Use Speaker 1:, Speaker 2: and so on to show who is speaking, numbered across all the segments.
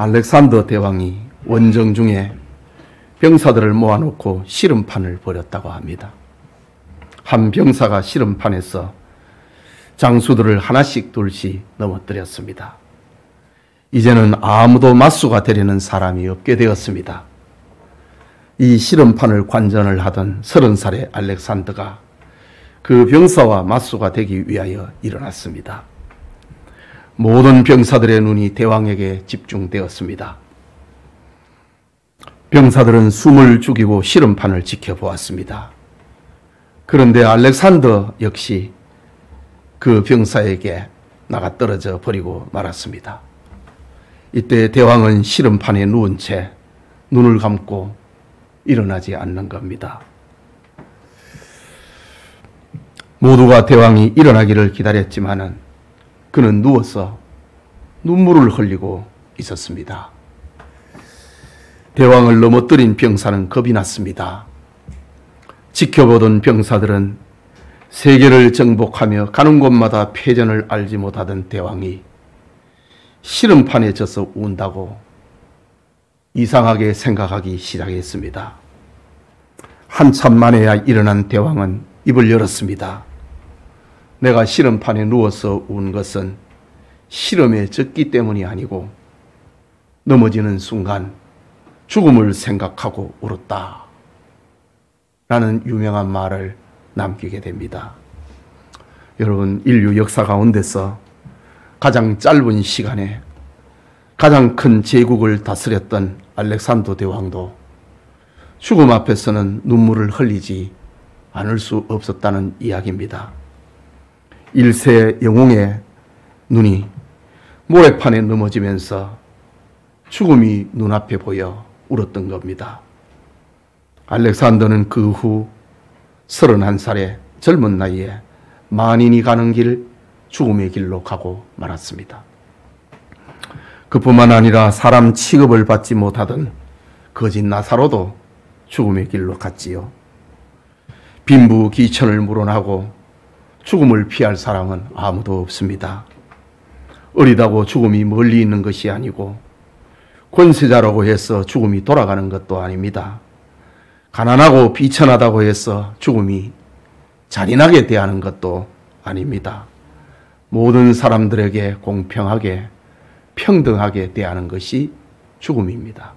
Speaker 1: 알렉산더 대왕이 원정 중에 병사들을 모아놓고 씨름판을 벌였다고 합니다. 한 병사가 씨름판에서 장수들을 하나씩 둘씩 넘어뜨렸습니다. 이제는 아무도 맞수가 되려는 사람이 없게 되었습니다. 이 씨름판을 관전을 하던 30살의 알렉산더가 그 병사와 맞수가 되기 위하여 일어났습니다. 모든 병사들의 눈이 대왕에게 집중되었습니다. 병사들은 숨을 죽이고 씨름판을 지켜보았습니다. 그런데 알렉산더 역시 그 병사에게 나가 떨어져 버리고 말았습니다. 이때 대왕은 씨름판에 누운 채 눈을 감고 일어나지 않는 겁니다. 모두가 대왕이 일어나기를 기다렸지만은 그는 누워서 눈물을 흘리고 있었습니다. 대왕을 넘어뜨린 병사는 겁이 났습니다. 지켜보던 병사들은 세계를 정복하며 가는 곳마다 패전을 알지 못하던 대왕이 씨름판에 져서 운다고 이상하게 생각하기 시작했습니다. 한참 만에야 일어난 대왕은 입을 열었습니다. 내가 씨름판에 누워서 운 것은 씨름에 졌기 때문이 아니고 넘어지는 순간 죽음을 생각하고 울었다 라는 유명한 말을 남기게 됩니다. 여러분, 인류 역사 가운데서 가장 짧은 시간에 가장 큰 제국을 다스렸던 알렉산더 대왕도 죽음 앞에서는 눈물을 흘리지 않을 수 없었다는 이야기입니다. 일세 영웅의 눈이 모래판에 넘어지면서 죽음이 눈앞에 보여 울었던 겁니다. 알렉산더는 그 후 31살의 젊은 나이에 만인이 가는 길, 죽음의 길로 가고 말았습니다. 그뿐만 아니라 사람 취급을 받지 못하던 거짓 나사로도 죽음의 길로 갔지요. 빈부귀천을 물어나고 죽음을 피할 사람은 아무도 없습니다. 어리다고 죽음이 멀리 있는 것이 아니고 권세자라고 해서 죽음이 돌아가는 것도 아닙니다. 가난하고 비천하다고 해서 죽음이 잔인하게 대하는 것도 아닙니다. 모든 사람들에게 공평하게 평등하게 대하는 것이 죽음입니다.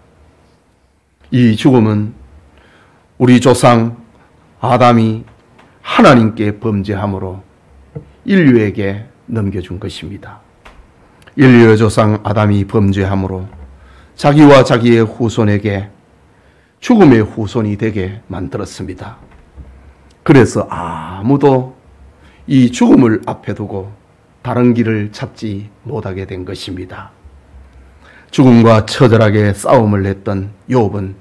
Speaker 1: 이 죽음은 우리 조상 아담이 하나님께 범죄함으로 인류에게 넘겨준 것입니다. 인류의 조상 아담이 범죄함으로 자기와 자기의 후손에게 죽음의 후손이 되게 만들었습니다. 그래서 아무도 이 죽음을 앞에 두고 다른 길을 찾지 못하게 된 것입니다. 죽음과 처절하게 싸움을 했던 욥은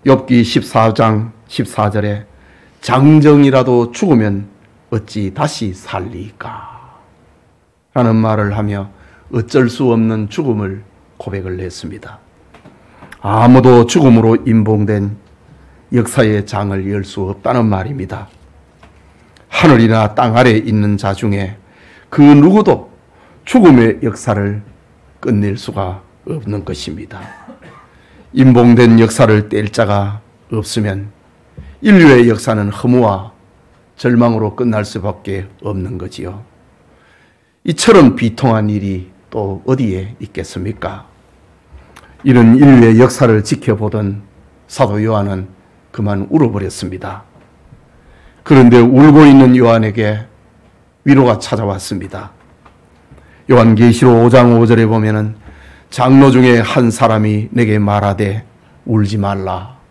Speaker 1: 욥기 14장 14절에 장정이라도 죽으면 어찌 다시 살리까? 라는 말을 하며 어쩔 수 없는 죽음을 고백을 했습니다. 아무도 죽음으로 임봉된 역사의 장을 열 수 없다는 말입니다. 하늘이나 땅 아래에 있는 자 중에 그 누구도 죽음의 역사를 끝낼 수가 없는 것입니다. 임봉된 역사를 뗄 자가 없으면 인류의 역사는 허무와 절망으로 끝날 수밖에 없는 거지요. 이처럼 비통한 일이 또 어디에 있겠습니까? 이런 인류의 역사를 지켜보던 사도 요한은 그만 울어버렸습니다. 그런데 울고 있는 요한에게 위로가 찾아왔습니다. 요한계시록 5장 5절에 보면은 장로 중에 한 사람이 내게 말하되 울지 말라.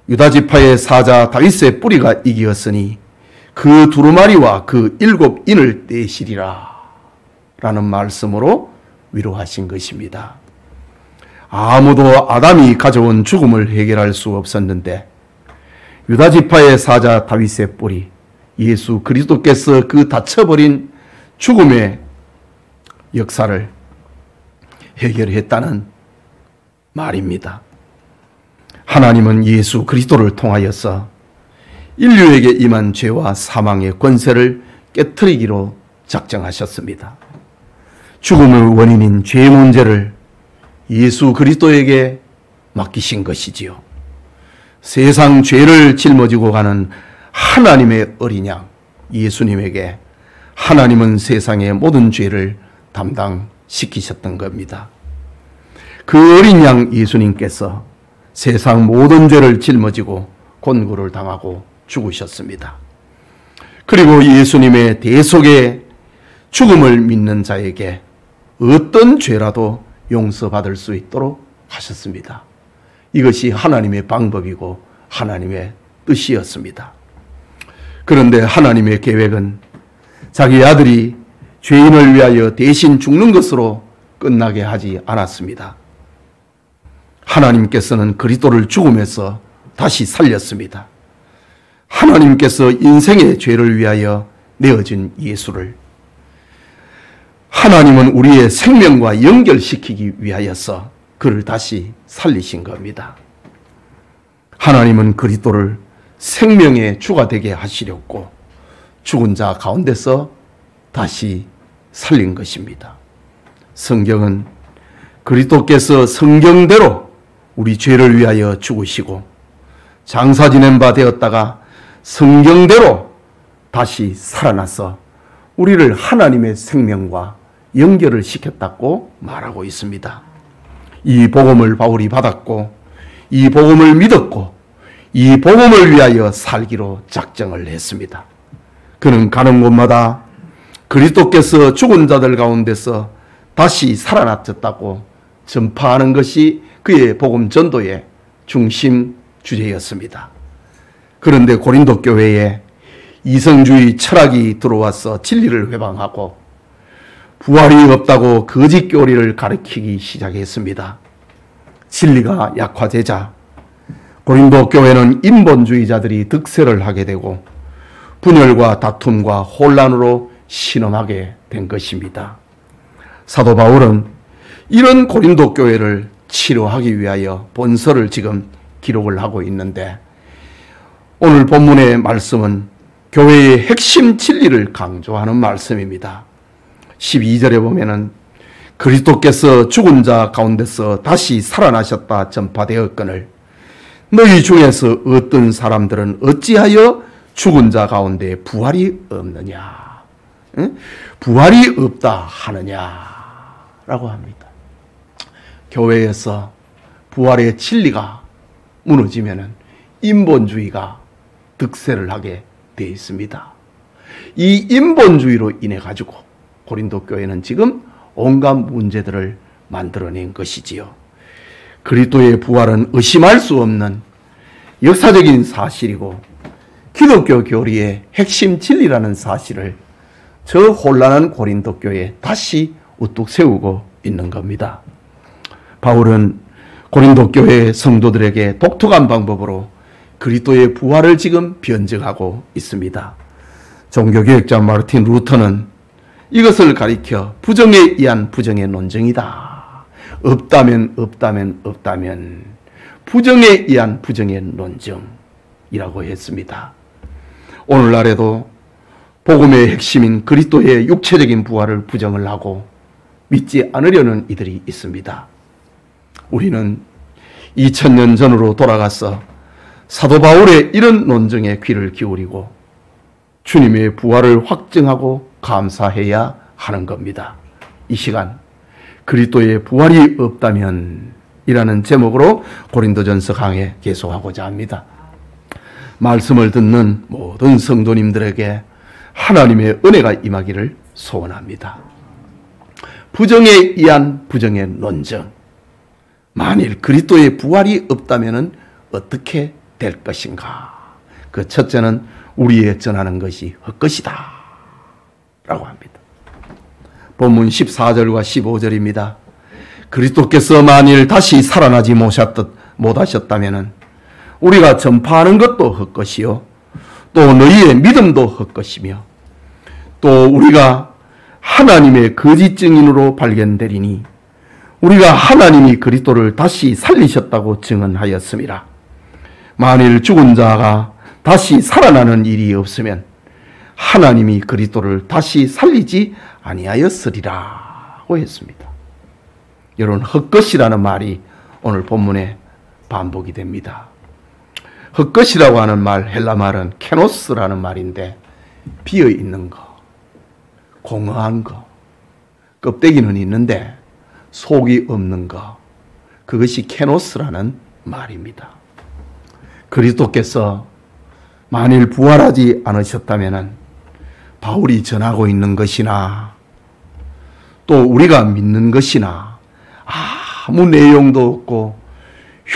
Speaker 1: 유다 지파의 사자 다윗의 뿌리가 이기었으니 그 두루마리와 그 7인을 떼시리라 라는 말씀으로 위로하신 것입니다. 아무도 아담이 가져온 죽음을 해결할 수 없었는데 유다 지파의 사자 다윗의 뿌리 예수 그리스도께서 그 닫혀버린 죽음의 역사를 해결했다는 말입니다. 하나님은 예수 그리스도를 통하여서 인류에게 임한 죄와 사망의 권세를 깨트리기로 작정하셨습니다. 죽음의 원인인 죄 문제를 예수 그리스도에게 맡기신 것이지요. 세상 죄를 짊어지고 가는 하나님의 어린 양 예수님에게 하나님은 세상의 모든 죄를 담당시키셨던 겁니다. 그 어린 양 예수님께서 세상 모든 죄를 짊어지고 곤고를 당하고 죽으셨습니다. 그리고 예수님의 대속의 죽음을 믿는 자에게 어떤 죄라도 용서받을 수 있도록 하셨습니다. 이것이 하나님의 방법이고 하나님의 뜻이었습니다. 그런데 하나님의 계획은 자기 아들이 죄인을 위하여 대신 죽는 것으로 끝나게 하지 않았습니다. 하나님께서는 그리스도를 죽음에서 다시 살렸습니다. 하나님께서 인생의 죄를 위하여 내어진 예수를 하나님은 우리의 생명과 연결시키기 위하여서 그를 다시 살리신 겁니다. 하나님은 그리스도를 생명의 주가 되게 하시려고 죽은 자 가운데서 다시 살린 것입니다. 성경은 그리스도께서 성경대로 우리 죄를 위하여 죽으시고 장사 지낸 바 되었다가 성경대로 다시 살아나서 우리를 하나님의 생명과 연결을 시켰다고 말하고 있습니다. 이 복음을 바울이 받았고 이 복음을 믿었고 이 복음을 위하여 살기로 작정을 했습니다. 그는 가는 곳마다 그리스도께서 죽은 자들 가운데서 다시 살아났다고 전파하는 것이 그의 복음 전도의 중심 주제였습니다. 그런데 고린도 교회에 이성주의 철학이 들어와서 진리를 회방하고 부활이 없다고 거짓 교리를 가르치기 시작했습니다. 진리가 약화되자 고린도 교회는 인본주의자들이 득세를 하게 되고 분열과 다툼과 혼란으로 신음하게 된 것입니다. 사도 바울은 이런 고린도 교회를 치료하기 위하여 본서를 지금 기록을 하고 있는데 오늘 본문의 말씀은 교회의 핵심 진리를 강조하는 말씀입니다. 12절에 보면은 그리스도께서 죽은 자 가운데서 다시 살아나셨다 전파되었거늘 너희 중에서 어떤 사람들은 어찌하여 죽은 자 가운데 부활이 없느냐, 부활이 없다 하느냐라고 합니다. 교회에서 부활의 진리가 무너지면은 인본주의가 득세를 하게 되어 있습니다. 이 인본주의로 인해 가지고 고린도 교회는 지금 온갖 문제들을 만들어낸 것이지요. 그리스도의 부활은 의심할 수 없는 역사적인 사실이고 기독교 교리의 핵심 진리라는 사실을 저 혼란한 고린도 교회에 다시 우뚝 세우고 있는 겁니다. 바울은 고린도 교회 성도들에게 독특한 방법으로 그리스도의 부활을 지금 변증하고 있습니다. 종교개혁자 마르틴 루터는 이것을 가리켜 부정에 의한 부정의 논증이다. 없다면 없다면 없다면 부정에 의한 부정의 논증이라고 했습니다. 오늘날에도 복음의 핵심인 그리스도의 육체적인 부활을 부정을 하고 믿지 않으려는 이들이 있습니다. 우리는 2000년 전으로 돌아가서 사도 바울의 이런 논증에 귀를 기울이고 주님의 부활을 확증하고 감사해야 하는 겁니다. 이 시간 그리스도의 부활이 없다면 이라는 제목으로 고린도전서 강해 계속하고자 합니다. 말씀을 듣는 모든 성도님들에게 하나님의 은혜가 임하기를 소원합니다. 부정에 의한 부정의 논증, 만일 그리스도의 부활이 없다면 어떻게 될 것인가? 그 첫째는 우리의 전하는 것이 헛것이다 라고 합니다. 본문 14절과 15절입니다. 그리스도께서 만일 다시 살아나지 못하셨다면 우리가 전파하는 것도 헛것이요 또 너희의 믿음도 헛것이며 또 우리가 하나님의 거짓 증인으로 발견되리니 우리가 하나님이 그리스도를 다시 살리셨다고 증언하였음이라. 만일 죽은 자가 다시 살아나는 일이 없으면 하나님이 그리스도를 다시 살리지 아니하였으리라고 했습니다. 이런 헛것이라는 말이 오늘 본문에 반복이 됩니다. 헛것이라고 하는 말, 헬라 말은 케노스라는 말인데 비어 있는 거, 공허한 거, 껍데기는 있는데 속이 없는 거, 그것이 케노스라는 말입니다. 그리스도께서 만일 부활하지 않으셨다면 바울이 전하고 있는 것이나 또 우리가 믿는 것이나 아무 내용도 없고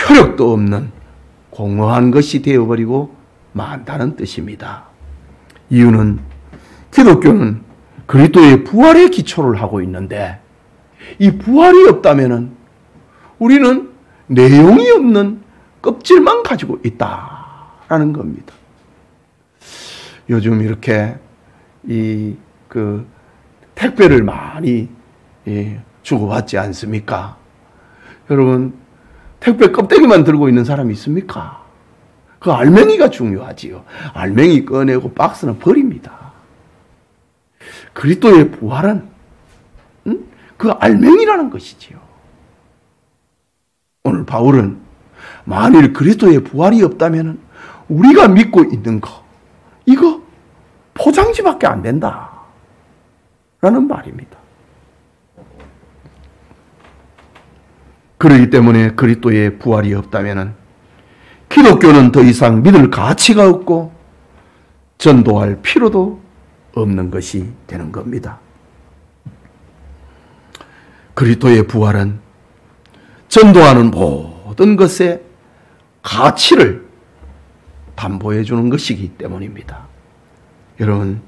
Speaker 1: 효력도 없는 공허한 것이 되어버리고 만다는 뜻입니다. 이유는 기독교는 그리스도의 부활에 기초를 하고 있는데 이 부활이 없다면 우리는 내용이 없는 껍질만 가지고 있다라는 겁니다. 요즘 이렇게 택배를 많이 주고받지 않습니까? 여러분, 택배 껍데기만 들고 있는 사람이 있습니까? 그 알맹이가 중요하지요. 알맹이 꺼내고 박스는 버립니다. 그리스도의 부활은 그 알맹이라는 것이지요. 오늘 바울은 만일 그리스도의 부활이 없다면 우리가 믿고 있는 거, 이거 포장지밖에 안 된다 라는 말입니다. 그렇기 때문에 그리스도의 부활이 없다면 기독교는 더 이상 믿을 가치가 없고 전도할 필요도 없는 것이 되는 겁니다. 그리스도의 부활은 전도하는 모든 것의 가치를 담보해 주는 것이기 때문입니다. 여러분,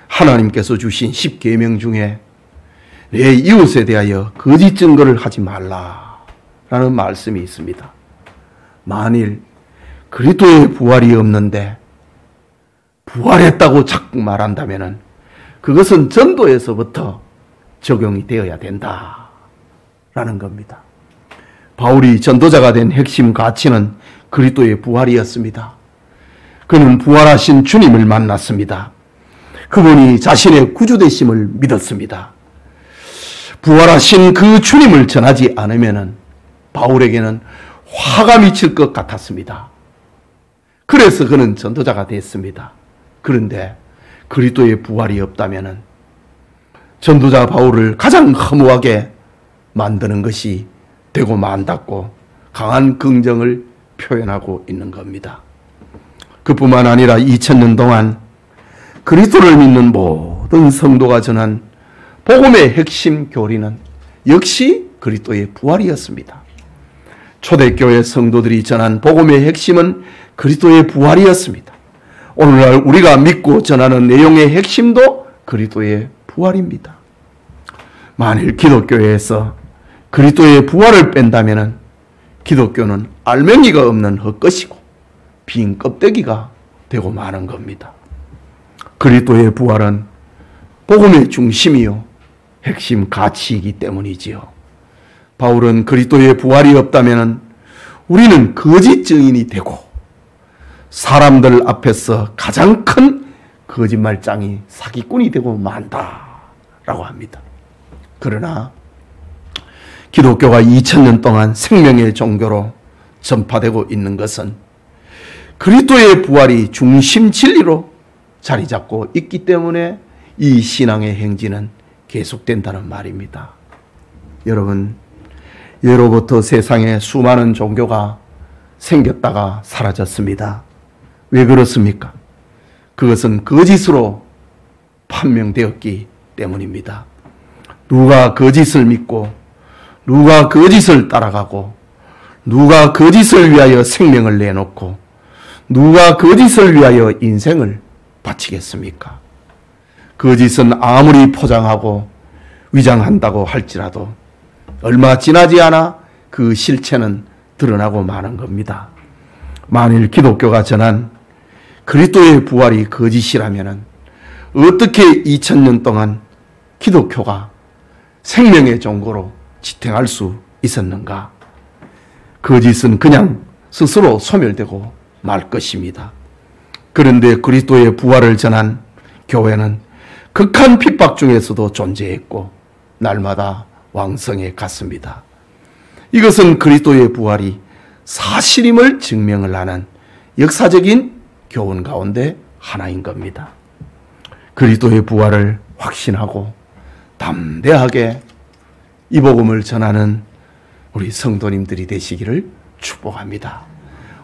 Speaker 1: 하나님께서 주신 10계명 중에 내 이웃에 대하여 거짓 증거를 하지 말라라는 말씀이 있습니다. 만일 그리스도의 부활이 없는데 부활했다고 자꾸 말한다면 그것은 전도에서부터 적용이 되어야 된다라는 겁니다. 바울이 전도자가 된 핵심 가치는 그리스도의 부활이었습니다. 그는 부활하신 주님을 만났습니다. 그분이 자신의 구주되심을 믿었습니다. 부활하신 그 주님을 전하지 않으면 바울에게는 화가 미칠 것 같았습니다. 그래서 그는 전도자가 됐습니다. 그런데 그리스도의 부활이 없다면 전도자 바울을 가장 허무하게 만드는 것이 되고 만다고 강한 긍정을 표현하고 있는 겁니다. 그뿐만 아니라 2000년 동안 그리스도를 믿는 모든 성도가 전한 복음의 핵심 교리는 역시 그리스도의 부활이었습니다. 초대교회 성도들이 전한 복음의 핵심은 그리스도의 부활이었습니다. 오늘날 우리가 믿고 전하는 내용의 핵심도 그리스도의 부활입니다. 만일 기독교에서 그리스도의 부활을 뺀다면 기독교는 알맹이가 없는 헛것이고 빈 껍데기가 되고 마는 겁니다. 그리스도의 부활은 복음의 중심이요 핵심 가치이기 때문이지요. 바울은 그리스도의 부활이 없다면 우리는 거짓 증인이 되고 사람들 앞에서 가장 큰 거짓말장이 사기꾼이 되고 만다라고 합니다. 그러나 기독교가 2000년 동안 생명의 종교로 전파되고 있는 것은 그리스도의 부활이 중심 진리로 자리 잡고 있기 때문에 이 신앙의 행진은 계속된다는 말입니다. 여러분, 예로부터 세상에 수많은 종교가 생겼다가 사라졌습니다. 왜 그렇습니까? 그것은 거짓으로 판명되었기 때문입니다. 누가 거짓을 믿고 누가 거짓을 따라가고 누가 거짓을 위하여 생명을 내놓고 누가 거짓을 위하여 인생을 바치겠습니까? 거짓은 아무리 포장하고 위장한다고 할지라도 얼마 지나지 않아 그 실체는 드러나고 마는 겁니다. 만일 기독교가 전한 그리스도의 부활이 거짓이라면 어떻게 2000년 동안 기독교가 생명의 종교로 지탱할 수 있었는가? 거짓은 그냥 스스로 소멸되고 말 것입니다. 그런데 그리스도의 부활을 전한 교회는 극한 핍박 중에서도 존재했고 날마다 왕성에 갔습니다. 이것은 그리스도의 부활이 사실임을 증명을 하는 역사적인 교훈 가운데 하나인 겁니다. 그리스도의 부활을 확신하고 담대하게 이 복음을 전하는 우리 성도님들이 되시기를 축복합니다.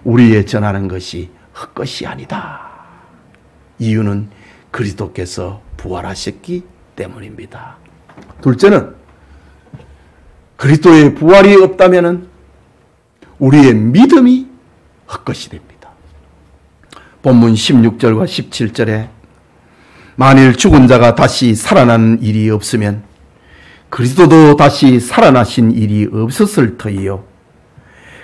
Speaker 1: 우리의 전하는 것이 헛것이 아니다. 이유는 그리스도께서 부활하셨기 때문입니다. 둘째는 그리스도의 부활이 없다면 우리의 믿음이 헛것이 됩니다. 본문 16절과 17절에 만일 죽은 자가 다시 살아나는 일이 없으면 그리스도도 다시 살아나신 일이 없었을 터이요.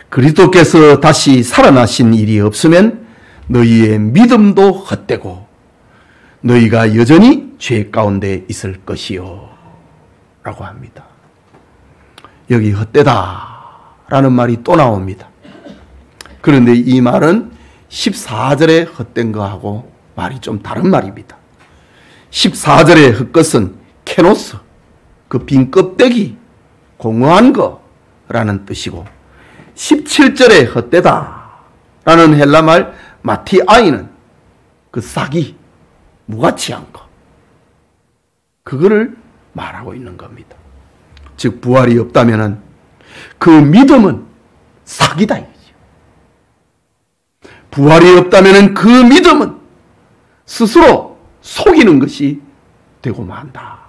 Speaker 1: 그리스도께서 다시 살아나신 일이 없으면 너희의 믿음도 헛되고 너희가 여전히 죄 가운데 있을 것이요. 라고 합니다. 여기 헛되다 라는 말이 또 나옵니다. 그런데 이 말은 14절에 헛된 거하고 말이 좀 다른 말입니다. 14절의 헛것은 케노스, 그 빈 껍데기, 공허한 거라는 뜻이고 17절에 헛되다 라는 헬라말 마티아이는 그 싹이 무가치한 거, 그거를 말하고 있는 겁니다. 즉 부활이 없다면 그 믿음은 사기다 이거죠. 부활이 없다면 그 믿음은 스스로 속이는 것이 되고 만다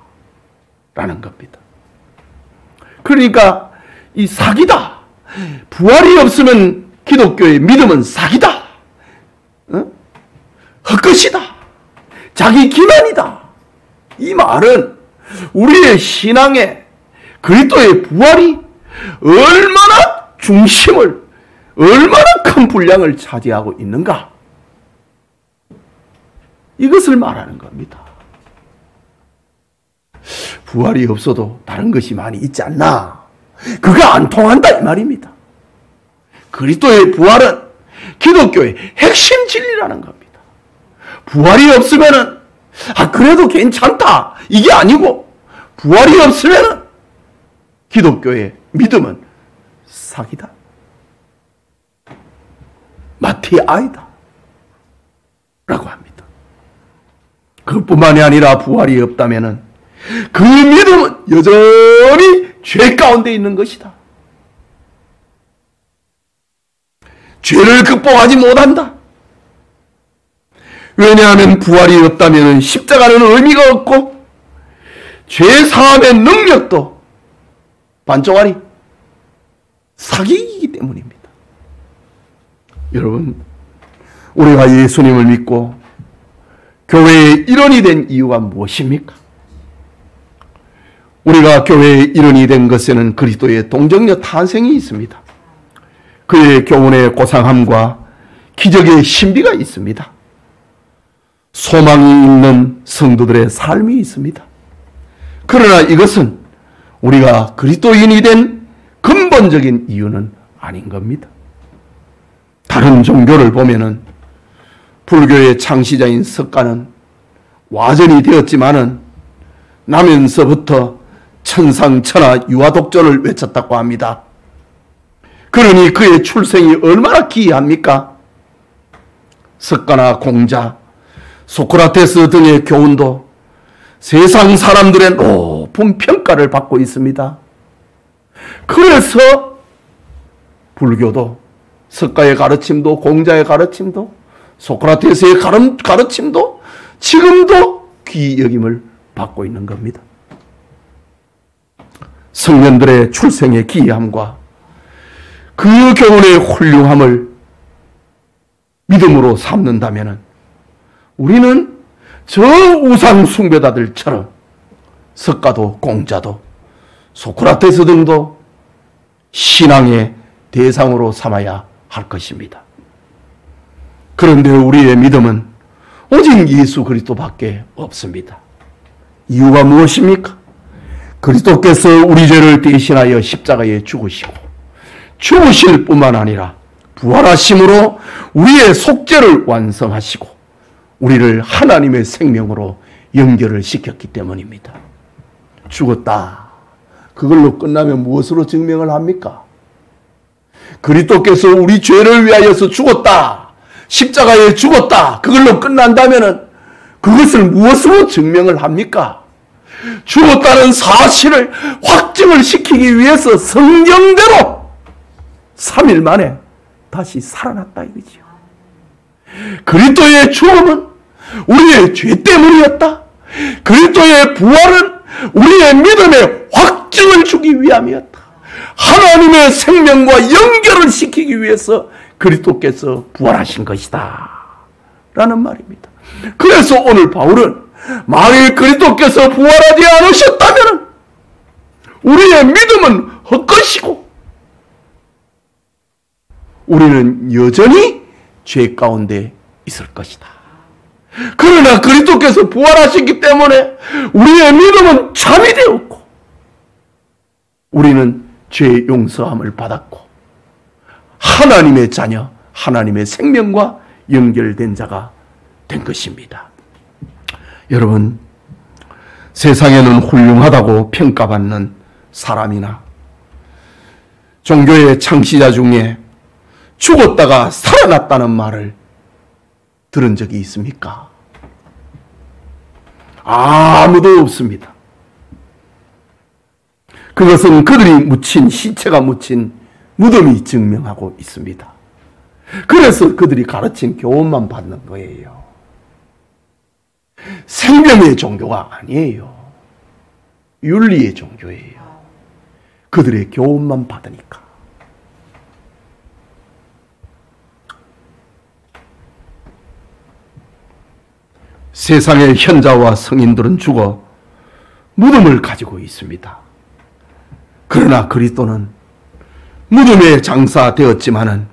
Speaker 1: 라는 겁니다. 그러니까 이 사기다, 부활이 없으면 기독교의 믿음은 사기다, 헛것이다, 자기 기만이다, 이 말은 우리의 신앙에 그리스도의 부활이 얼마나 중심을, 얼마나 큰 분량을 차지하고 있는가, 이것을 말하는 겁니다. 부활이 없어도 다른 것이 많이 있지 않나, 그거 안 통한다 이 말입니다. 그리스도의 부활은 기독교의 핵심 진리라는 겁니다. 부활이 없으면은 그래도 괜찮다 이게 아니고, 부활이 없으면은 기독교의 믿음은 사기다, 마티아이다 라고 합니다. 그것뿐만이 아니라 부활이 없다면은 그 믿음은 여전히 죄 가운데 있는 것이다. 죄를 극복하지 못한다. 왜냐하면 부활이 없다면 십자가는 의미가 없고 죄 사함의 능력도 반쪽아리 사기이기 때문입니다. 여러분, 우리가 예수님을 믿고 교회의 일원이 된 이유가 무엇입니까? 우리가 교회의 일원이 된 것에는 그리스도의 동정녀 탄생이 있습니다. 그의 교훈의 고상함과 기적의 신비가 있습니다. 소망이 있는 성도들의 삶이 있습니다. 그러나 이것은 우리가 그리스도인이 된 근본적인 이유는 아닌 겁니다. 다른 종교를 보면은 불교의 창시자인 석가는 와전이 되었지만은 나면서부터 천상천하 유아독존을 외쳤다고 합니다. 그러니 그의 출생이 얼마나 기이합니까? 석가나 공자, 소크라테스 등의 교훈도 세상 사람들의 높은 평가를 받고 있습니다. 그래서 불교도 석가의 가르침도 공자의 가르침도 소크라테스의 가르침도 지금도 귀히 여김을 받고 있는 겁니다. 성년들의 출생의 기이함과 그 교훈의 훌륭함을 믿음으로 삼는다면 우리는 저 우상 숭배자들처럼 석가도 공자도 소크라테스 등도 신앙의 대상으로 삼아야 할 것입니다. 그런데 우리의 믿음은 오직 예수 그리스도밖에 없습니다. 이유가 무엇입니까? 그리스도께서 우리 죄를 대신하여 십자가에 죽으시고 죽으실 뿐만 아니라 부활하심으로 우리의 속죄를 완성하시고 우리를 하나님의 생명으로 연결을 시켰기 때문입니다. 죽었다, 그걸로 끝나면 무엇으로 증명을 합니까? 그리스도께서 우리 죄를 위하여서 죽었다, 십자가에 죽었다, 그걸로 끝난다면은 그것을 무엇으로 증명을 합니까? 죽었다는 사실을 확증을 시키기 위해서 성경대로 3일 만에 다시 살아났다 이거지요. 그리스도의 죽음은 우리의 죄 때문이었다. 그리스도의 부활은 우리의 믿음의 확증을 주기 위함이었다. 하나님의 생명과 연결을 시키기 위해서 그리스도께서 부활하신 것이다 라는 말입니다. 그래서 오늘 바울은 만일 그리스도께서 부활하지 않으셨다면 우리의 믿음은 헛것이고 우리는 여전히 죄 가운데 있을 것이다. 그러나 그리스도께서 부활하셨기 때문에 우리의 믿음은 잠이 되었고 우리는 죄 용서함을 받았고 하나님의 자녀, 하나님의 생명과 연결된 자가 된 것입니다. 여러분, 세상에는 훌륭하다고 평가받는 사람이나 종교의 창시자 중에 죽었다가 살아났다는 말을 들은 적이 있습니까? 아무도 없습니다. 그것은 그들이 묻힌, 시체가 묻힌 무덤이 증명하고 있습니다. 그래서 그들이 가르친 교훈만 받는 거예요. 생명의 종교가 아니에요. 윤리의 종교예요. 그들의 교훈만 받으니까. 세상의 현자와 성인들은 죽어 무덤을 가지고 있습니다. 그러나 그리스도는 무덤에 장사되었지만은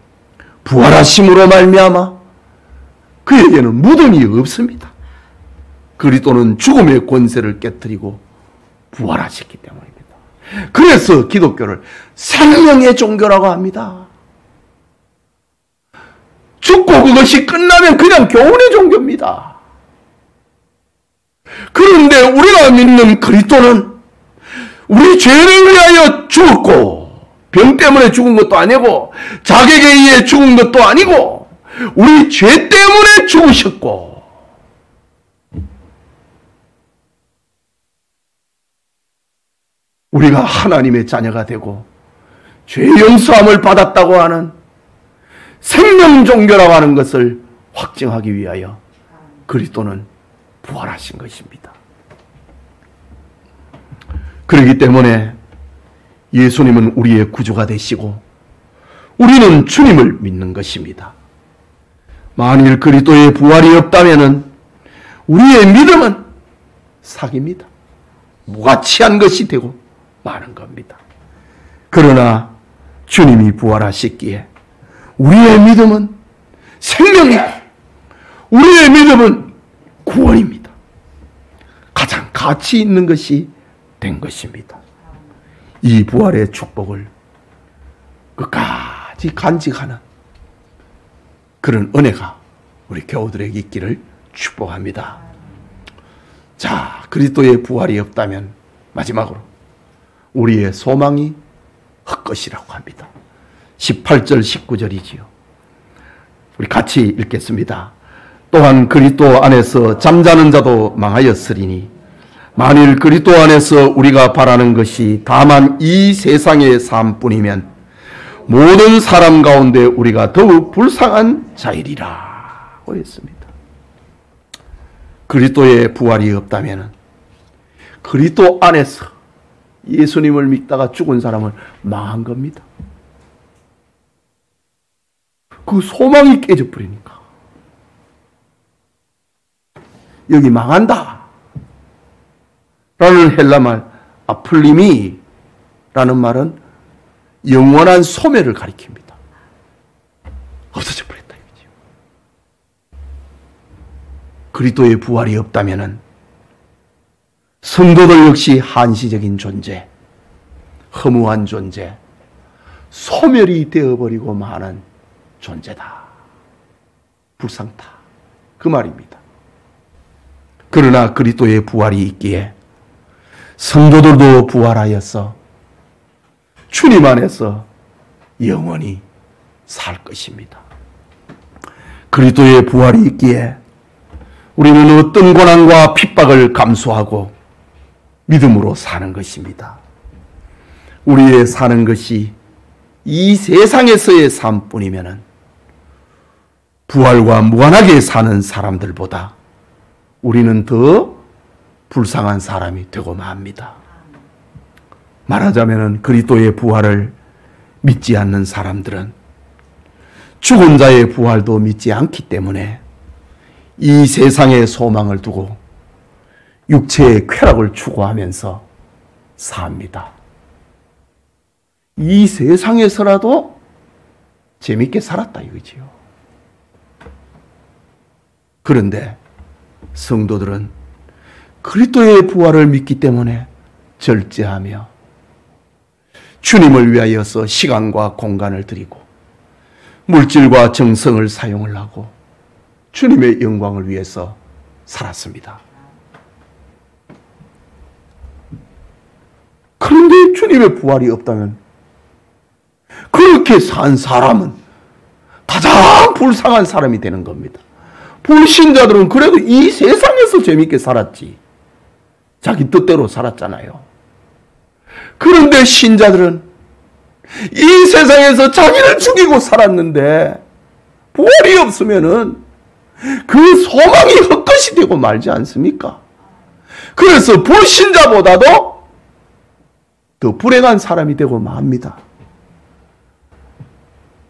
Speaker 1: 부활하심으로 말미암아 그에게는 무덤이 없습니다. 그리스도는 죽음의 권세를 깨뜨리고 부활하셨기 때문입니다. 그래서 기독교를 생명의 종교라고 합니다. 죽고 그것이 끝나면 그냥 교훈의 종교입니다. 그런데 우리가 믿는 그리스도는 우리 죄를 위하여 죽었고 병 때문에 죽은 것도 아니고 자객에 의해 죽은 것도 아니고 우리 죄 때문에 죽으셨고 우리가 하나님의 자녀가 되고 죄 용서함을 받았다고 하는 생명 종교라고 하는 것을 확증하기 위하여 그리스도는 부활하신 것입니다. 그렇기 때문에 예수님은 우리의 구주가 되시고 우리는 주님을 믿는 것입니다. 만일 그리스도의 부활이 없다면 우리의 믿음은 사기입니다. 무가치한 것이 되고 마는 겁니다. 그러나 주님이 부활하셨기에 우리의 믿음은 생명이고 우리의 믿음은 구원입니다. 가장 가치 있는 것이 된 것입니다. 이 부활의 축복을 끝까지 간직하는 그런 은혜가 우리 교우들에게 있기를 축복합니다. 자, 그리스도의 부활이 없다면 마지막으로 우리의 소망이 헛것이라고 합니다. 18절 19절이지요. 우리 같이 읽겠습니다. 또한 그리스도 안에서 잠자는 자도 망하였으리니 만일 그리스도 안에서 우리가 바라는 것이 다만 이 세상의 삶뿐이면 모든 사람 가운데 우리가 더욱 불쌍한 자이리라고 했습니다. 그리스도의 부활이 없다면 그리스도 안에서 예수님을 믿다가 죽은 사람은 망한 겁니다. 그 소망이 깨져버리니까 여기 망한다 라는 헬라말 아플리미 라는 말은 영원한 소멸을 가리킵니다. 없어져 버렸다 이거죠. 그리스도의 부활이 없다면은 성도들 역시 한시적인 존재, 허무한 존재, 소멸이 되어버리고 마는 존재다. 불상타. 그 말입니다. 그러나 그리스도의 부활이 있기에 성도들도 부활하여서 주님 안에서 영원히 살 것입니다. 그리스도의 부활이 있기에 우리는 어떤 고난과 핍박을 감수하고 믿음으로 사는 것입니다. 우리의 사는 것이 이 세상에서의 삶뿐이면 부활과 무관하게 사는 사람들보다 우리는 더 불쌍한 사람이 되고 맙니다. 말하자면 그리스도의 부활을 믿지 않는 사람들은 죽은 자의 부활도 믿지 않기 때문에 이 세상의 소망을 두고 육체의 쾌락을 추구하면서 삽니다. 이 세상에서라도 재밌게 살았다 이거지요. 그런데 성도들은 그리스도의 부활을 믿기 때문에 절제하며 주님을 위하여서 시간과 공간을 드리고 물질과 정성을 사용을 하고 주님의 영광을 위해서 살았습니다. 그런데 주님의 부활이 없다면 그렇게 산 사람은 가장 불쌍한 사람이 되는 겁니다. 불신자들은 그래도 이 세상에서 재밌게 살았지. 자기 뜻대로 살았잖아요. 그런데 신자들은 이 세상에서 자기를 죽이고 살았는데 부활이 없으면은 그 소망이 헛것이 되고 말지 않습니까? 그래서 불신자보다도 더 불행한 사람이 되고 맙니다.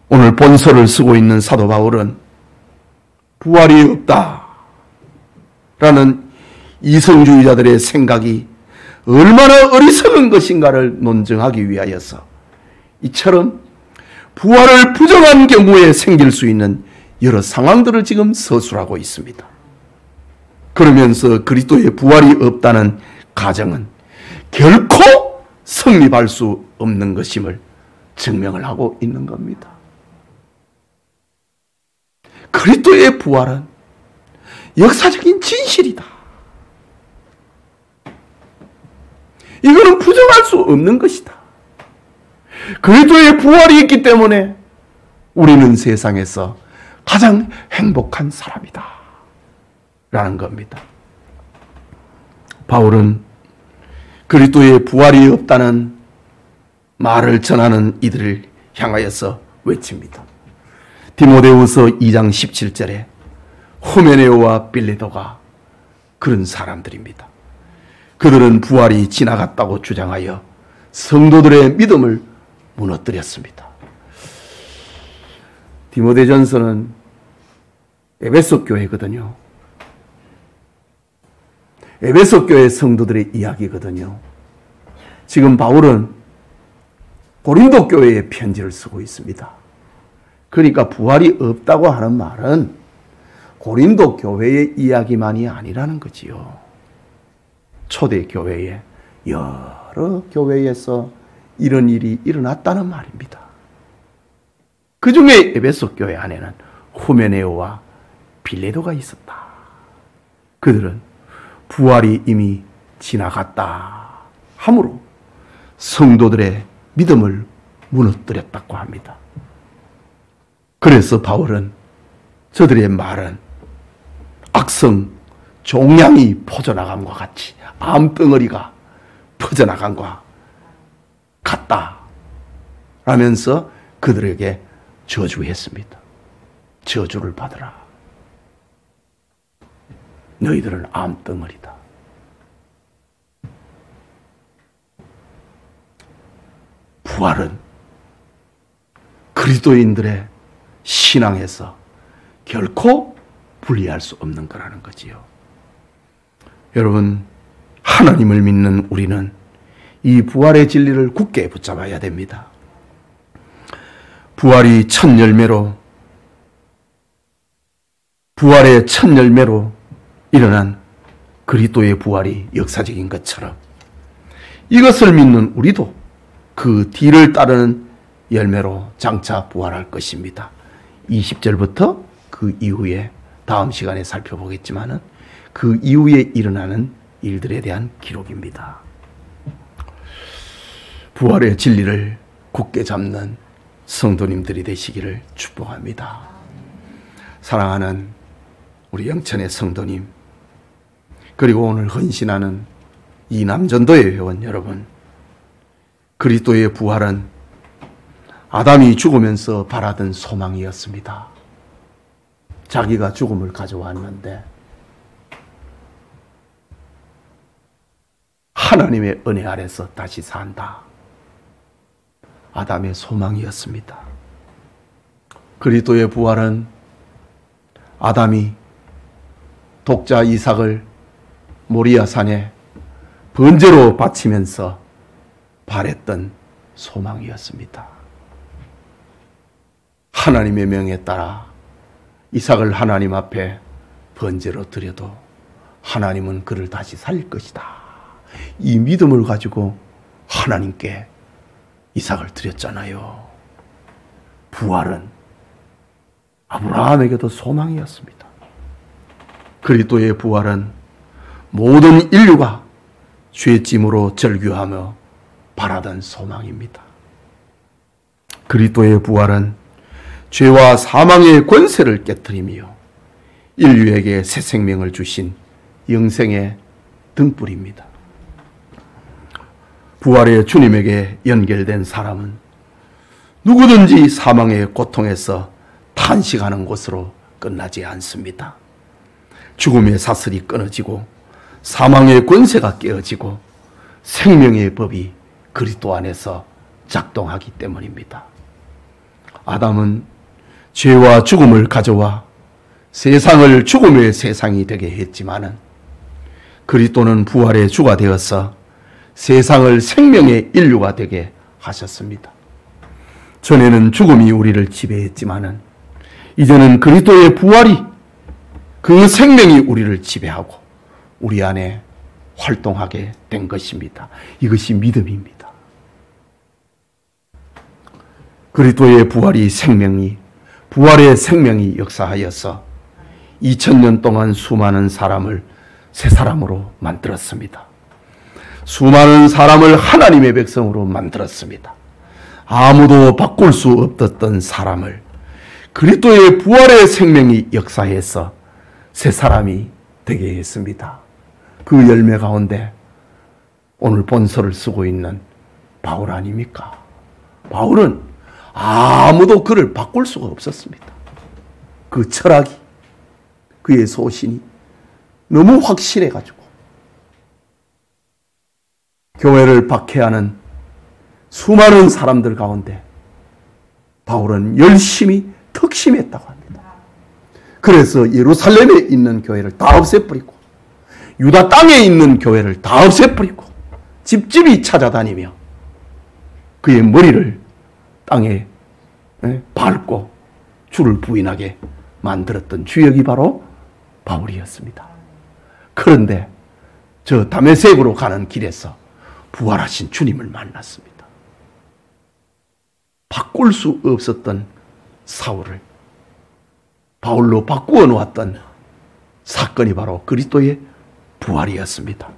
Speaker 1: 오늘 본서를 쓰고 있는 사도 바울은 부활이 없다 라는 이성주의자들의 생각이 얼마나 어리석은 것인가를 논증하기 위하여서 이처럼 부활을 부정한 경우에 생길 수 있는 여러 상황들을 지금 서술하고 있습니다. 그러면서 그리스도의 부활이 없다는 가정은 결코 성립할 수 없는 것임을 증명을 하고 있는 겁니다. 그리스도의 부활은 역사적인 진실이다. 이거는 부정할 수 없는 것이다. 그리스도의 부활이 있기 때문에 우리는 세상에서 가장 행복한 사람이다 라는 겁니다. 바울은 그리스도의 부활이 없다는 말을 전하는 이들을 향하여서 외칩니다. 디모데후서 2장 17절에 후메네오와 빌레도가 그런 사람들입니다. 그들은 부활이 지나갔다고 주장하여 성도들의 믿음을 무너뜨렸습니다. 디모데전서는 에베소 교회거든요. 에베소 교회 성도들의 이야기거든요. 지금 바울은 고린도 교회에 편지를 쓰고 있습니다. 그러니까 부활이 없다고 하는 말은 고린도 교회의 이야기만이 아니라는 거지요. 초대 교회에 여러 교회에서 이런 일이 일어났다는 말입니다. 그 중에 에베소 교회 안에는 후메네오와 빌레도가 있었다. 그들은 부활이 이미 지나갔다 하므로 성도들의 믿음을 무너뜨렸다고 합니다. 그래서 바울은 저들의 말은 악성 종양이 퍼져나감과 같이 암덩어리가 퍼져나간과 같다 라면서 그들에게 저주했습니다. 저주를 받으라. 너희들은 암덩어리다. 부활은 그리스도인들의 신앙에서 결코 분리할 수 없는 거라는 거지요. 여러분, 하나님을 믿는 우리는 이 부활의 진리를 굳게 붙잡아야 됩니다. 부활의 첫 열매로 일어난 그리스도의 부활이 역사적인 것처럼 이것을 믿는 우리도 그 뒤를 따르는 열매로 장차 부활할 것입니다. 20절부터 그 이후에 다음 시간에 살펴보겠지만은 그 이후에 일어나는 일들에 대한 기록입니다. 부활의 진리를 굳게 잡는 성도님들이 되시기를 축복합니다. 사랑하는 우리 영천의 성도님, 그리고 오늘 헌신하는 이 남전도의 회원 여러분, 그리스도의 부활은 아담이 죽으면서 바라던 소망이었습니다. 자기가 죽음을 가져왔는데 하나님의 은혜 아래서 다시 산다. 아담의 소망이었습니다. 그리스도의 부활은 아담이 독자 이삭을 모리아 산에 번제로 바치면서 바랬던 소망이었습니다. 하나님의 명에 따라 이삭을 하나님 앞에 번제로 드려도 하나님은 그를 다시 살릴 것이다. 이 믿음을 가지고 하나님께 이삭을 드렸잖아요. 부활은 아브라함에게도 소망이었습니다. 그리스도의 부활은 모든 인류가 죄짐으로 절규하며 바라던 소망입니다. 그리스도의 부활은 죄와 사망의 권세를 깨뜨리며 인류에게 새 생명을 주신 영생의 등불입니다. 부활의 주님에게 연결된 사람은 누구든지 사망의 고통에서 탄식하는 것으로 끝나지 않습니다. 죽음의 사슬이 끊어지고 사망의 권세가 깨어지고 생명의 법이 그리스도 안에서 작동하기 때문입니다. 아담은 죄와 죽음을 가져와 세상을 죽음의 세상이 되게 했지만은 그리스도는 부활의 주가 되어서 세상을 생명의 인류가 되게 하셨습니다. 전에는 죽음이 우리를 지배했지만은 이제는 그리스도의 부활이 그 생명이 우리를 지배하고 우리 안에 활동하게 된 것입니다. 이것이 믿음입니다. 그리스도의 부활의 생명이 역사하여서 2000년 동안 수많은 사람을 새 사람으로 만들었습니다. 수많은 사람을 하나님의 백성으로 만들었습니다. 아무도 바꿀 수 없었던 사람을 그리스도의 부활의 생명이 역사해서 새 사람이 되게 했습니다. 그 열매 가운데 오늘 본서를 쓰고 있는 바울 아닙니까? 바울은 아무도 그를 바꿀 수가 없었습니다. 그 철학이, 그의 소신이 너무 확실해가지고 교회를 박해하는 수많은 사람들 가운데 바울은 열심히 특심했다고 합니다. 그래서 예루살렘에 있는 교회를 다 없애버리고 유다 땅에 있는 교회를 다 없애버리고 집집이 찾아다니며 그의 머리를 땅에 밟고 주를 부인하게 만들었던 주역이 바로 바울이었습니다. 그런데 저 다메섹으로 가는 길에서 부활하신 주님을 만났습니다. 바꿀 수 없었던 사울을 바울로 바꾸어 놓았던 사건이 바로 그리스도의 부활이었습니다.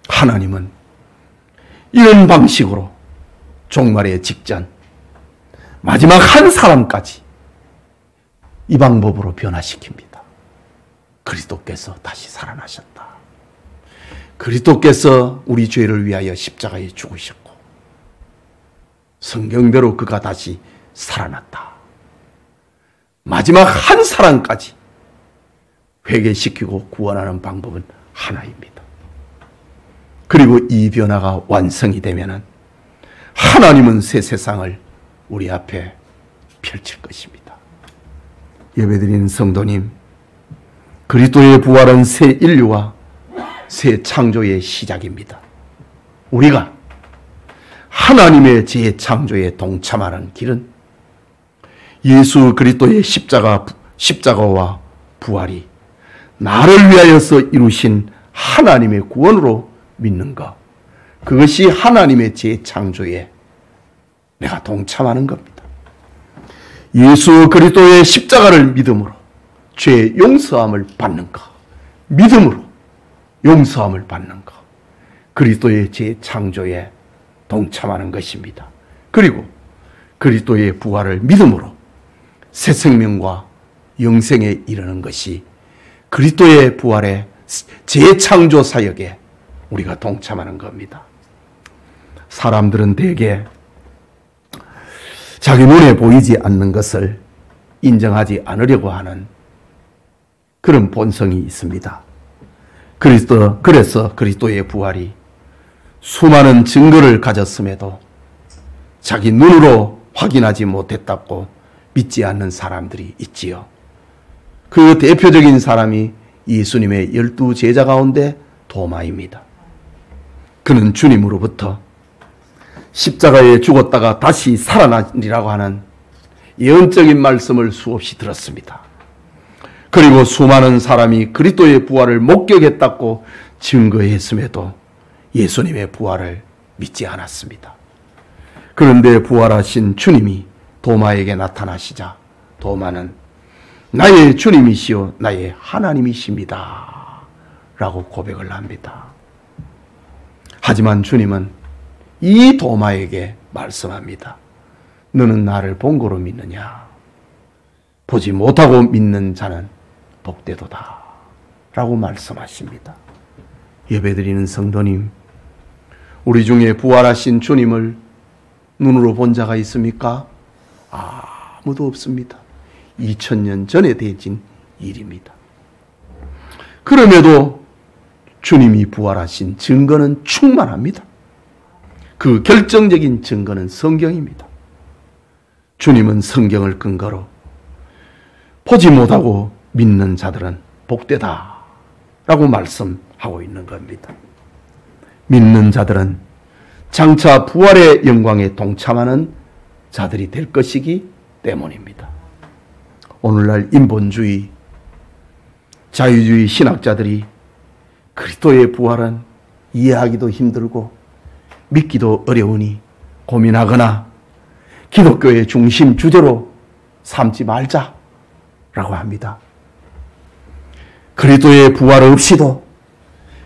Speaker 1: 하나님은 이런 방식으로 종말의 직전 마지막 한 사람까지 이 방법으로 변화시킵니다. 그리스도께서 다시 살아나셨다. 그리스도께서 우리 죄를 위하여 십자가에 죽으셨고 성경대로 그가 다시 살아났다. 마지막 한 사람까지 회개시키고 구원하는 방법은 하나입니다. 그리고 이 변화가 완성이 되면은 하나님은 새 세상을 우리 앞에 펼칠 것입니다. 예배드리는 성도님, 그리스도의 부활은 새 인류와 새 창조의 시작입니다. 우리가 하나님의 재창조에 동참하는 길은 예수 그리스도의 십자가와 부활이 나를 위하여서 이루신 하나님의 구원으로 믿는 것, 그것이 하나님의 재창조에 내가 동참하는 겁니다. 예수 그리스도의 십자가를 믿음으로 죄 용서함을 받는 것, 믿음으로 용서함을 받는 것, 그리스도의 재창조에 동참하는 것입니다. 그리고 그리스도의 부활을 믿음으로 새 생명과 영생에 이르는 것이 그리스도의 부활의 재창조 사역에 우리가 동참하는 겁니다. 사람들은 대개 자기 눈에 보이지 않는 것을 인정하지 않으려고 하는 그런 본성이 있습니다. 그래서 그리스도의 부활이 수많은 증거를 가졌음에도 자기 눈으로 확인하지 못했다고 믿지 않는 사람들이 있지요. 그 대표적인 사람이 예수님의 12 제자 가운데 도마입니다. 그는 주님으로부터 십자가에 죽었다가 다시 살아나리라고 하는 예언적인 말씀을 수없이 들었습니다. 그리고 수많은 사람이 그리스도의 부활을 목격했다고 증거했음에도 예수님의 부활을 믿지 않았습니다. 그런데 부활하신 주님이 도마에게 나타나시자 도마는 나의 주님이시요 나의 하나님이십니다 라고 고백을 합니다. 하지만 주님은 이 도마에게 말씀합니다. 너는 나를 본 거로 믿느냐? 보지 못하고 믿는 자는 복되도다 라고 말씀하십니다. 예배드리는 성도님, 우리 중에 부활하신 주님을 눈으로 본 자가 있습니까? 아무도 없습니다. 2000년 전에 되어진 일입니다. 그럼에도 주님이 부활하신 증거는 충만합니다. 그 결정적인 증거는 성경입니다. 주님은 성경을 근거로 보지 못하고 믿는 자들은 복되다 라고 말씀하고 있는 겁니다. 믿는 자들은 장차 부활의 영광에 동참하는 자들이 될 것이기 때문입니다. 오늘날 인본주의, 자유주의 신학자들이 그리스도의 부활은 이해하기도 힘들고 믿기도 어려우니 고민하거나 기독교의 중심 주제로 삼지 말자라고 합니다. 그리스도의 부활 없이도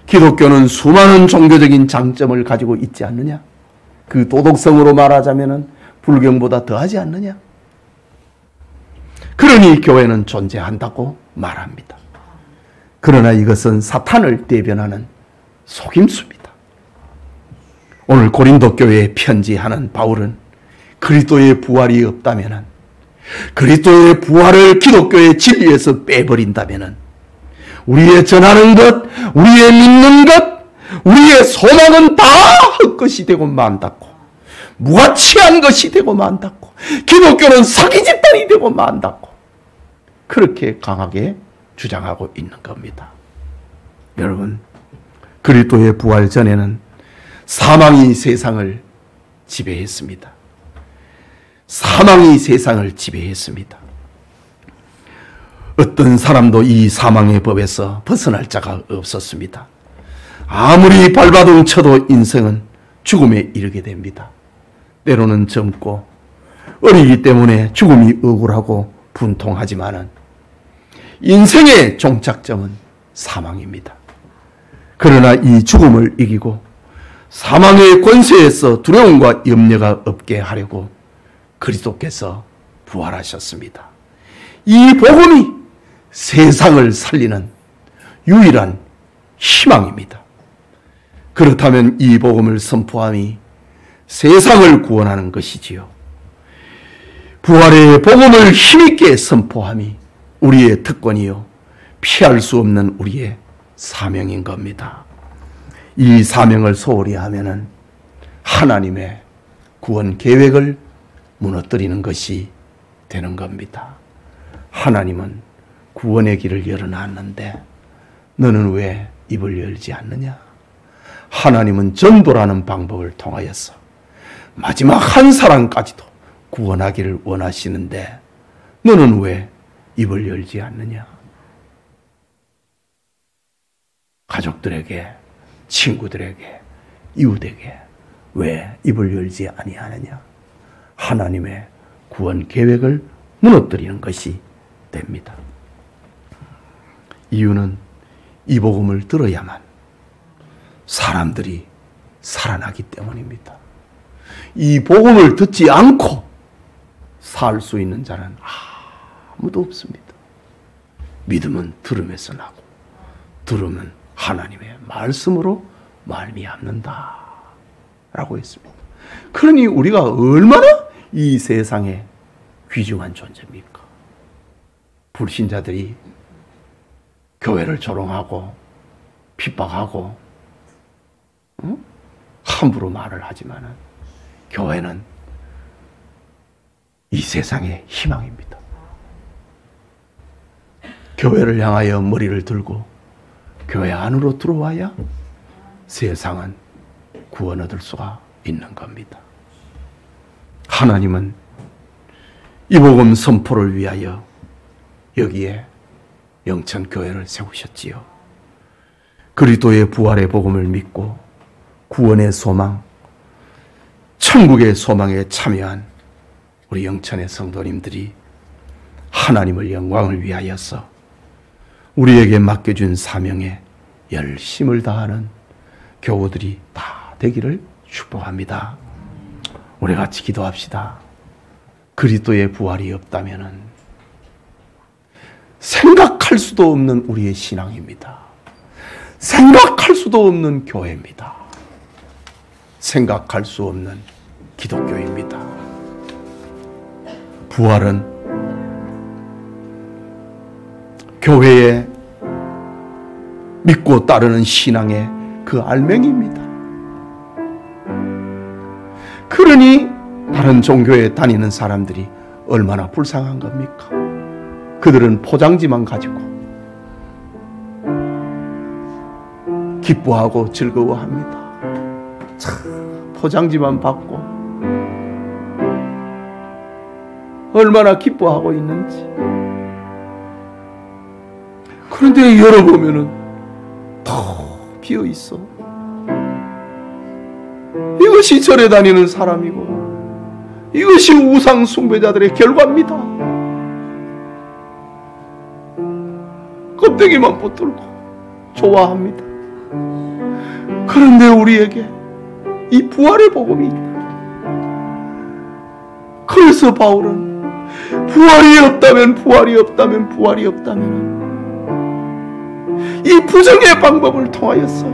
Speaker 1: 기독교는 수많은 종교적인 장점을 가지고 있지 않느냐? 그 도덕성으로 말하자면 불경보다 더하지 않느냐? 그러니 교회는 존재한다고 말합니다. 그러나 이것은 사탄을 대변하는 속임수입니다. 오늘 고린도 교회에 편지하는 바울은 그리스도의 부활이 없다면, 그리스도의 부활을 기독교의 진리에서 빼버린다면 우리의 전하는 것, 우리의 믿는 것, 우리의 소망은 다 헛것이 되고 만다고, 무가치한 것이 되고 만다고, 기독교는 사기 집단이 되고 만다고 그렇게 강하게 주장하고 있는 겁니다. 여러분, 그리스도의 부활 전에는 사망이 세상을 지배했습니다. 사망이 세상을 지배했습니다. 어떤 사람도 이 사망의 법에서 벗어날 자가 없었습니다. 아무리 발바둥 쳐도 인생은 죽음에 이르게 됩니다. 때로는 젊고 어리기 때문에 죽음이 억울하고 분통하지만은 인생의 종착점은 사망입니다. 그러나 이 죽음을 이기고 사망의 권세에서 두려움과 염려가 없게 하려고 그리스도께서 부활하셨습니다. 이 복음이 세상을 살리는 유일한 희망입니다. 그렇다면 이 복음을 선포함이 세상을 구원하는 것이지요. 부활의 복음을 힘있게 선포함이 우리의 특권이요, 피할 수 없는 우리의 사명인 겁니다. 이 사명을 소홀히 하면은 하나님의 구원 계획을 무너뜨리는 것이 되는 겁니다. 하나님은 구원의 길을 열어놨는데 너는 왜 입을 열지 않느냐? 하나님은 전도라는 방법을 통하여서 마지막 한 사람까지도 구원하기를 원하시는데 너는 왜 입을 열지 않느냐? 가족들에게, 친구들에게, 이웃에게 왜 입을 열지 아니하느냐? 하나님의 구원 계획을 무너뜨리는 것이 됩니다. 이유는 이 복음을 들어야만 사람들이 살아나기 때문입니다. 이 복음을 듣지 않고 살 수 있는 자는 아무도 없습니다. 믿음은 들음에서 나고 들음은 하나님의 말씀으로 말미암는다 라고 했습니다. 그러니 우리가 얼마나 이 세상에 귀중한 존재입니까? 불신자들이 교회를 조롱하고 핍박하고 함부로 말을 하지만은 교회는 이 세상의 희망입니다. 교회를 향하여 머리를 들고 교회 안으로 들어와야 세상은 구원 얻을 수가 있는 겁니다. 하나님은 이 복음 선포를 위하여 여기에 영천교회를 세우셨지요. 그리스도의 부활의 복음을 믿고 구원의 소망, 천국의 소망에 참여한 우리 영천의 성도님들이 하나님의 영광을 위하여서 우리에게 맡겨준 사명에 열심을 다하는 교우들이 다 되기를 축복합니다. 우리 같이 기도합시다. 그리스도의 부활이 없다면은 생각할 수도 없는 우리의 신앙입니다. 생각할 수도 없는 교회입니다. 생각할 수 없는 기독교입니다. 부활은 교회에 믿고 따르는 신앙의 그 알맹이입니다. 그러니 다른 종교에 다니는 사람들이 얼마나 불쌍한 겁니까? 그들은 포장지만 가지고 기뻐하고 즐거워합니다. 참, 포장지만 받고 얼마나 기뻐하고 있는지. 그런데 열어보면은 더 비어 있어. 이것이 절에 다니는 사람이고 이것이 우상 숭배자들의 결과입니다. 껍데기만 붙들고 좋아합니다. 그런데 우리에게 이 부활의 복음이 있다. 그래서 바울은 부활이 없다면 이 부정의 방법을 통하여서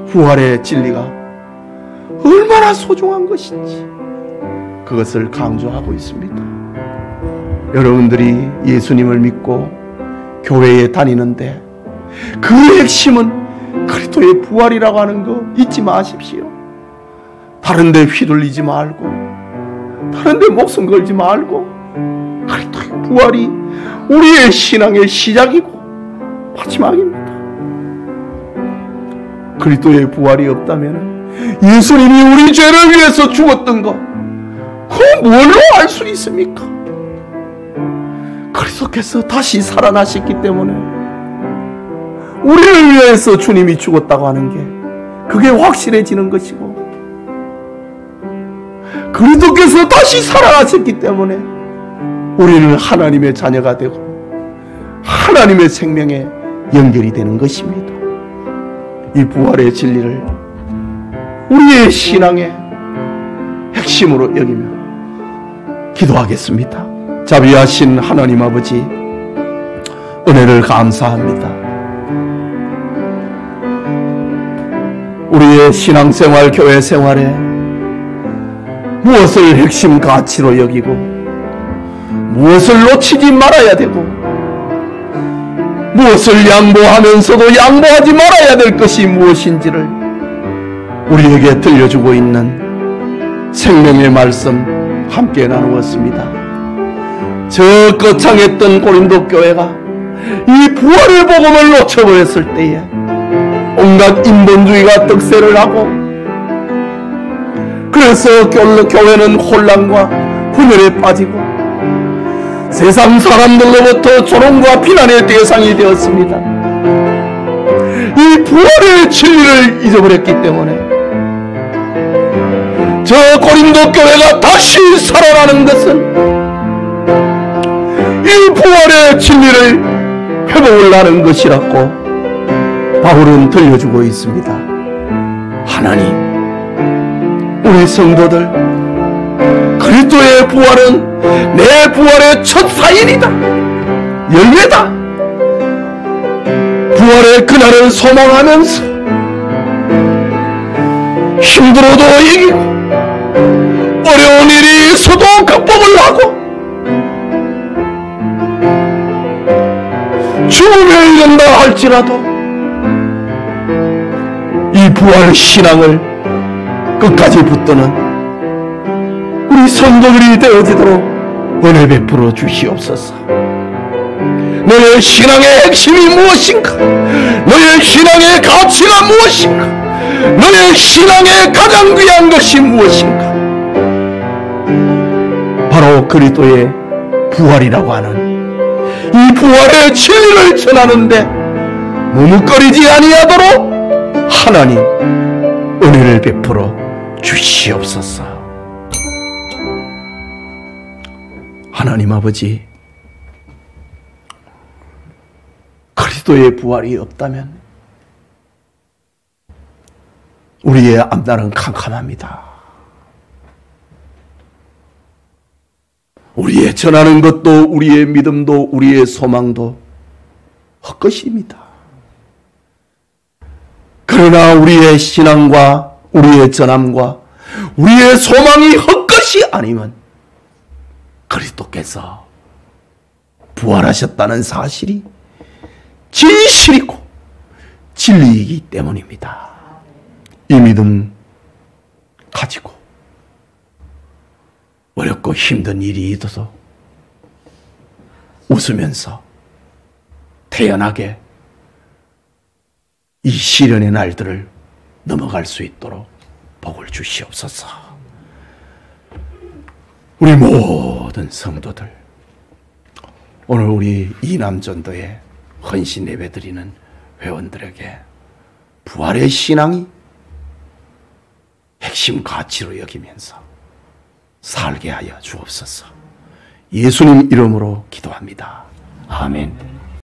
Speaker 1: 부활의 진리가 얼마나 소중한 것인지 그것을 강조하고 있습니다. 여러분들이 예수님을 믿고 교회에 다니는데 그 핵심은 그리스도의 부활이라고 하는 거 잊지 마십시오. 다른 데 휘둘리지 말고 다른 데 목숨 걸지 말고 그리스도의 부활이 우리의 신앙의 시작이고 마지막입니다. 그리스도의 부활이 없다면 예수님이 우리 죄를 위해서 죽었던 것 그거 뭘로 알 수 있습니까? 그리스도께서 다시 살아나셨기 때문에 우리를 위해서 주님이 죽었다고 하는 게 그게 확실해지는 것이고 그리스도께서 다시 살아나셨기 때문에 우리는 하나님의 자녀가 되고 하나님의 생명에 연결이 되는 것입니다. 이 부활의 진리를 우리의 신앙의 핵심으로 여기며 기도하겠습니다. 자비하신 하나님 아버지, 은혜를 감사합니다. 우리의 신앙생활, 교회 생활에 무엇을 핵심 가치로 여기고 무엇을 놓치지 말아야 되고 무엇을 양보하면서도 양보하지 말아야 될 것이 무엇인지를 우리에게 들려주고 있는 생명의 말씀 함께 나누었습니다. 저 거창했던 고린도 교회가 이 부활의 복음을 놓쳐버렸을 때에 온갖 인본주의가 득세를 하고 그래서 교회는 혼란과 분열에 빠지고 세상 사람들로부터 조롱과 비난의 대상이 되었습니다. 이 부활의 진리를 잊어버렸기 때문에 저 고린도 교회가 다시 살아나는 것은 이 부활의 진리를 회복을 하는 것이라고 바울은 들려주고 있습니다. 하나님, 우리 성도들, 그리스도의 부활은 내 부활의 첫 사인이다, 열매다. 부활의 그날을 소망하면서 힘들어도 이기고 어려운 일이 있어도 극복을 하고 죽음에 이른다 할지라도 이 부활 신앙을 끝까지 붙드는 우리 성도들이 되어지도록 은혜 베풀어 주시옵소서. 너의 신앙의 핵심이 무엇인가? 너의 신앙의 가치가 무엇인가? 너의 신앙의 가장 귀한 것이 무엇인가? 바로 그리스도의 부활이라고 하는 이 부활의 진리를 전하는데 머뭇거리지 아니하도록 하나님 은혜를 베풀어 주시옵소서. 하나님 아버지, 그리스도의 부활이 없다면 우리의 앞날은 캄캄합니다. 우리의 전하는 것도, 우리의 믿음도, 우리의 소망도 헛것입니다. 그러나 우리의 신앙과 우리의 전함과 우리의 소망이 헛것이 아니면 그리스도께서 부활하셨다는 사실이 진실이고 진리이기 때문입니다. 이 믿음 가지고 어렵고 힘든 일이 있어도 웃으면서 태연하게 이 시련의 날들을 넘어갈 수 있도록 복을 주시옵소서. 우리 모든 성도들, 오늘 우리 이남전도에 헌신 예배드리는 회원들에게 부활의 신앙이 핵심 가치로 여기면서 살게 하여 주옵소서. 예수님 이름으로 기도합니다. 아멘.